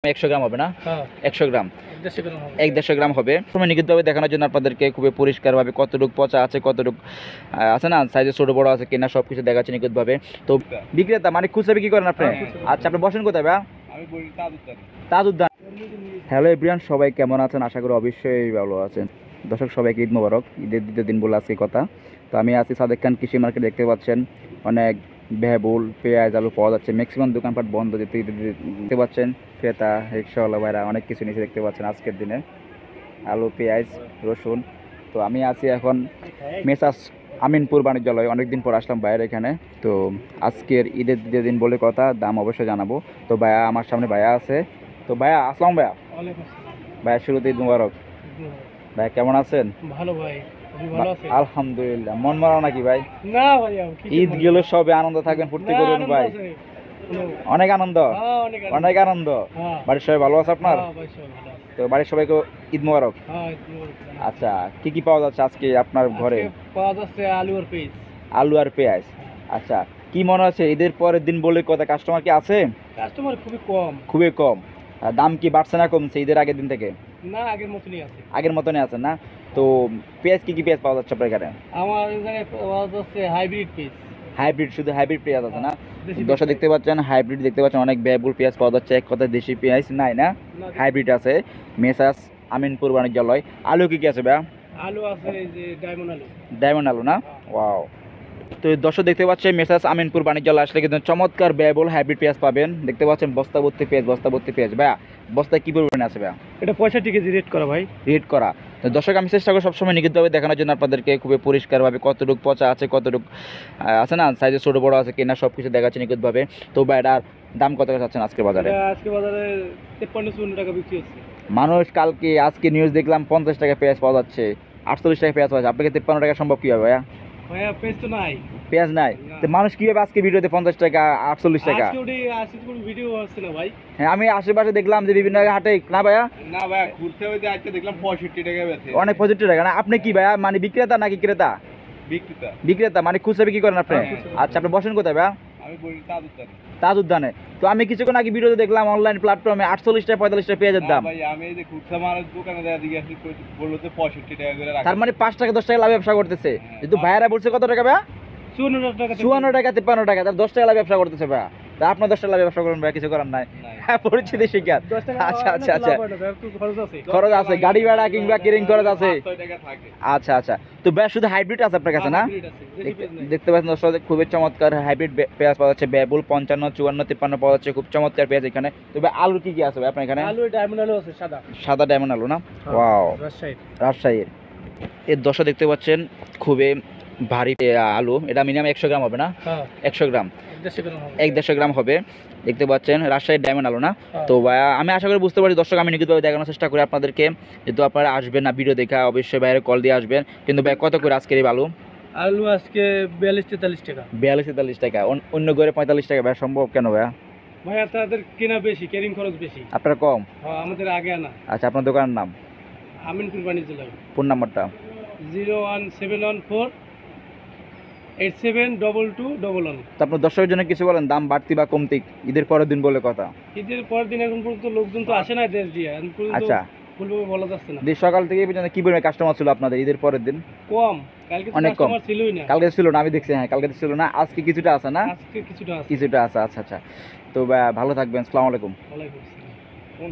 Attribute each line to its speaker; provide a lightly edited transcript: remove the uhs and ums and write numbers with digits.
Speaker 1: 100 গ্রাম হবে না?
Speaker 2: হ্যাঁ,
Speaker 1: 100 গ্রাম
Speaker 2: 150 গ্রাম হবে।
Speaker 1: 150 গ্রাম হবে। সময় নিখুঁতভাবে দেখানোর জন্য আপনাদেরকে খুবই পরিষ্কারভাবে কতটুকু পচা আছে, কতটুকু আছে না সাইজে ছোটো বড়ো আছে কিনা সব কিছু দেখাচ্ছে নিখুঁতভাবে। তো বিক্রেতা মানে খুচরা বিক্রি করেন আপনি? আচ্ছা, আপনি বসেন কোথায় ভাই?
Speaker 2: আমি বলি
Speaker 1: তাজ উদ্যান। হ্যালো এভরিওয়ান, সবাই কেমন আছেন? আশা করি অবশ্যই ভালো আছেন। দর্শক সবাইকে ঈদ মোবারক। ঈদের দ্বিতীয় দিন বলে আজকে কথা। তো আমি আছি সাদেক খান কৃষি মার্কেট। দেখতে পাচ্ছেন অনেক ভেবুল পেঁয়াজ আলু পাওয়া যাচ্ছে। ম্যাক্সিমাম দোকানপাট বন্ধ। দেখতে পাচ্ছেন ক্রেতা রিক্সাওয়ালা ভাইরা অনেক কিছু নিচে দেখতে পাচ্ছেন আজকের দিনে আলু পেঁয়াজ রসুন। তো আমি আছি এখন মেসাস আমিনপুর বাণিজ্যালয়। অনেকদিন পর আসলাম ভাইয়ের এখানে। তো আজকের ঈদের দ্বিতীয় দিন বলে কথা, দাম অবশ্যই জানাবো। তো ভাইয়া আমার সামনে ভাইয়া আছে। তো ভাইয়া আসসালাম। ভাইয়া
Speaker 2: ওয়ালাইকুম আসসালাম।
Speaker 1: ভাইয়া শুরুতে ঈদ মুবারক। ভাইয়া কেমন আছেন?
Speaker 2: ভালো ভাই, আপনি ভালো আছেন?
Speaker 1: আলহামদুলিল্লাহ। মন মারা নাকি ভাই?
Speaker 2: না ভাই,
Speaker 1: ঈদ গেল, সবে আনন্দ থাকবেন, ফুর্তি করবেন ভাই। অনেক আনন্দ, অনেক আনন্দ। বাড়ির সবাই ভালো আছে আপনার? তো বাড়ির সবাইকে ঈদ মুবারক। আচ্ছা, কি কি পাওয়া যাচ্ছে আজকে আপনার ঘরে?
Speaker 2: পাওয়া যাচ্ছে আলু আর পেঁয়াজ।
Speaker 1: আলু আর পেঁয়াজ। আচ্ছা, কি মনে হচ্ছে ঈদের পরের দিন বলে কথা, কাস্টমার কি আছে?
Speaker 2: কাস্টমার খুবই কম।
Speaker 1: খুবই কম। আর দাম কি বাড়ছে না কমছে ঈদের আগের দিন থেকে?
Speaker 2: না, আগের মতনই আছে।
Speaker 1: আগের মতনই আছে না? তো পেঁয়াজ কি কি পেঁয়াজ পাওয়া যাচ্ছে আপনার এখানে?
Speaker 2: আমার এই জায়গায় পাওয়া যাচ্ছে হাইব্রিড পেঁয়াজ।
Speaker 1: হাইব্রিড, শুধু হাইব্রিড পেঁয়াজ আছে না? দর্শক দেখতে পাচ্ছেন হাইব্রিড, দেখতে পাচ্ছেন অনেক ব্যয়বহুল পেঁয়াজ পাওয়া যাচ্ছে। এক কথায় দেশি পেঁয়াজ নাই না, হাইব্রিড আছে। মেসাস আমিনপুর বাণিজ্যালয়। আলু কি কি আছে ভাইয়া?
Speaker 2: আলু আছে এই যে ডায়মন্ড আলু।
Speaker 1: ডায়মন্ড আলু না? ওয়াও। তো দর্শক দেখতে পাচ্ছেন মেসাস আমিনপুর বাণিজ্যালয় আসলে কিন্তু চমৎকার ব্যয়বহুল হাইব্রিড পেঁয়াজ পাবেন। দেখতে পাচ্ছেন বস্তা ভর্তি পেঁয়াজ, বস্তা ভর্তি পেঁয়াজ। ভাইয়া বস্তায় কি পরিমাণে আছে ভাইয়া?
Speaker 2: এটা 65 কেজি রেট করা ভাই।
Speaker 1: রেট করা। তো দর্শক আমি চেষ্টা করি সবসময় নিখুঁতভাবে দেখানোর জন্য আপনাদেরকে খুবই পরিষ্কারভাবে কতটুকু পচা আছে, কতটুকু আছে না সাইজে ছোটো বড়ো আছে কিনা সব কিছু দেখাচ্ছে নিখুঁতভাবে। তো ভাইয়ার দাম কত চাচ্ছেন আজকে বাজারে?
Speaker 2: আজকে বাজারে 53-54 টাকা বিক্রি হচ্ছে।
Speaker 1: মানুষ আজকে নিউজ দেখলাম 50 টাকা পেঁয়াজ পাওয়া যাচ্ছে, 48 টাকা পেঁয়াজ পাওয়া যাচ্ছে। আপনাকে 53 টাকা সম্ভব কীভাবে ভাইয়া?
Speaker 2: ভাইয়া পেঁয়াজ তো নাই।
Speaker 1: পেঁয়াজ নাই? তো মানুষ কীভাবে আজকে ভিডিওতে 50 টাকা 48 টাকা?
Speaker 2: আজকে কোনো ভিডিও আসছে না ভাই।
Speaker 1: হ্যাঁ, আমি আশেপাশে দেখলাম যে বিভিন্ন হাটে না ভাইয়া।
Speaker 2: না ভাইয়া, ঘুরতে হইতে আজকে দেখলাম 65 টাকা বেচে।
Speaker 1: অনেক 65 টাকা না? আপনি কি ভাইয়া মানে বিক্রেতা নাকি ক্রেতা?
Speaker 2: বিক্রেতা।
Speaker 1: বিক্রেতা মানে খুচরা বিক্রি করেন আপনি? আচ্ছা, আপনি বসেন কোথায় ভাইয়া?
Speaker 2: আমি বলি তাজ উদ্যানে।
Speaker 1: তাজ উদ্যানে। তো আমি কিছুক্ষণ আগে ভিডিওতে দেখলাম অনলাইন প্ল্যাটফর্মে 48 টাকা 45 টাকা পেঁয়াজের দাম।
Speaker 2: ভাই আমি এই যে খুচরা মালের দোকানে জিজ্ঞাসা বললো যে 65 টাকা করে রাখা।
Speaker 1: তার মানে 5 টাকা 10 টাকা লাভ ব্যবসা করতেছে। কিন্তু ভাইয়ারা বলছে কত টাকা ভাইয়া?
Speaker 2: 54 টাকা।
Speaker 1: 54 টাকা 53 টাকা, তার 10 টাকা লাভ ব্যবসা করতেছে ভাইয়া। তা আপনার 10 টাকা লাভ ব্যবসা করুন ভাইয়া, কিছু করার নাই। হ্যাঁ, পরিচিতি শিকার। আচ্ছা আচ্ছা আচ্ছা, খরচ আছে, গাড়ি ভাড়া কিংবা কিরিং খরচ আছে। আচ্ছা আচ্ছা। তো ভাইয়া শুধু হাইব্রিড আছে আপনার কাছে না? দেখতে পাচ্ছেন দর্শক খুবই চমৎকার হাইব্রিড পেঁয়াজ পাওয়া যাচ্ছে। ব্যয়বহুল 55 54 53 পাওয়া যাচ্ছে। খুব চমৎকার পেঁয়াজ এখানে। তবে আলু কি কি আছে ভাই আপনার এখানে?
Speaker 2: আলু ডায়মন্ড আলু আছে, সাদা।
Speaker 1: সাদা ডায়মন্ড আলু না? ওয়াও, রাজশাহীর। এর দর্শক দেখতে পাচ্ছেন খুবই ভারী আলু। এটা মিনিমাম 100 গ্রাম হবে না? 100 গ্রাম 150 গ্রাম হবে। দেখতে পাচ্ছেন রাজশাহীর ডায়মন্ড আলু না? তো ভাইয়া আমি আশা করি বুঝতে পারি দর্শক, আমি নিখুঁতভাবে দেখানোর চেষ্টা করি আপনাদেরকে। যেহেতু আপনারা আসবেন না ভিডিও দেখা, অবশ্যই বাইরে কল দিয়ে আসবেন। কিন্তু ভাই কত করে আজকের এই আলু?
Speaker 2: আলু আজকে 42-43 টাকা।
Speaker 1: 42-43 টাকা। অন্য ঘরে 45 টাকা। ভাই সম্ভব কেন ভাইয়া?
Speaker 2: ভাইয়া তাদের কেনা বেশি, ক্যারিং খরচ বেশি।
Speaker 1: আপনার কম?
Speaker 2: আমাদের আগে আনা।
Speaker 1: আচ্ছা, আপনার দোকানের নাম?
Speaker 2: আমিনপুর বাণিজ্যালয়।
Speaker 1: ফোন নাম্বারটা?
Speaker 2: 01714872211।
Speaker 1: তো আপনার দর্শকের জন্য কিছু বলেন, দাম বাড়তি বা কমতি ঈদের পরের দিন বলে কথা।
Speaker 2: ঈদের পরের দিন এখন পর্যন্ত লোকজন তো আসে না দেশ দিয়ে।
Speaker 1: আচ্ছা,
Speaker 2: ফুলভাবে বলা যাচ্ছে না।
Speaker 1: সকাল থেকে পর্যন্ত কি পরিমাণে কাস্টমার ছিল আপনাদের ঈদের পরের দিন?
Speaker 2: কম। কালকে
Speaker 1: অনেক কম
Speaker 2: ছিলই না।
Speaker 1: কালকে ছিল না, আমি দেখছি। হ্যাঁ, কালকে ছিল না, আজকে কিছুটা আছে না?
Speaker 2: আজকে কিছুটা আছে।
Speaker 1: কিছুটা আছে। আচ্ছা আচ্ছা। তো ভালো থাকবেন। আসসালামু আলাইকুম।
Speaker 2: ওয়ালাইকুম আসসালাম।